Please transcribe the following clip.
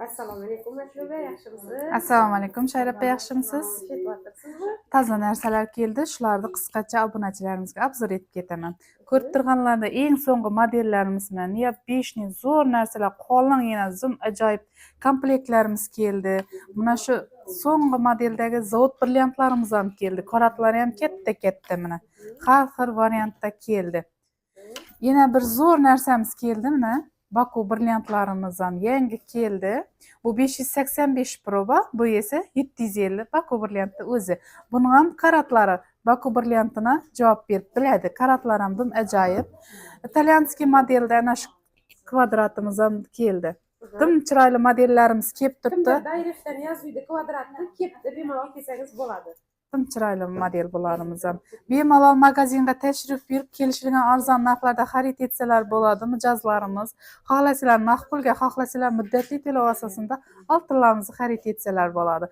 Assalomu alaykum Mashruba, yaxshimisiz? Assalomu alaykum Shayrapa, yaxshimisiz? Ketyapsizmi? Toza narsalar keldi. Shularni qisqacha obunachilarimizga obzor etib ketaman. Ko'rib turganlarda eng so'nggi moddellarimiz bilan ya 5 ning zo'r narsalar, qolin yana zum ajoyib komplektlarimiz keldi. Mana shu so'nggi modeldagi zavod brilliantlarimiz ham keldi. Koratlari ham katta-katta mana. Har xil variantda keldi. Yana bir zo'r narsamiz keldi mana. Baku brilliantlarimiz ham yangi keldi. Bu 585 proba, bu esa 750 Baku brillianti o'zi. Buning ham karatlari Baku brilliantini javob berib biladi. Karatlar ham dim ajoyib. Italyanskiy modelda ana shu kvadratimiz ham keldi. Dim chiroyli modellarimiz kelib turibdi. Dairashdan yozuvdi kvadratni ketdi, bemalol kelsangiz bo'ladi. Dim chiroyli model bularimiz ham. Bemalol magazinga tashrif buyurib kelishilgan arzon narxlarda xarid etsalar bo'ladi. Mijozlarimiz xohlasizlar naqd pulga, xohlasizlar muddatli to'lov asosida oltinlarimizni xarid etsalar bo'ladi.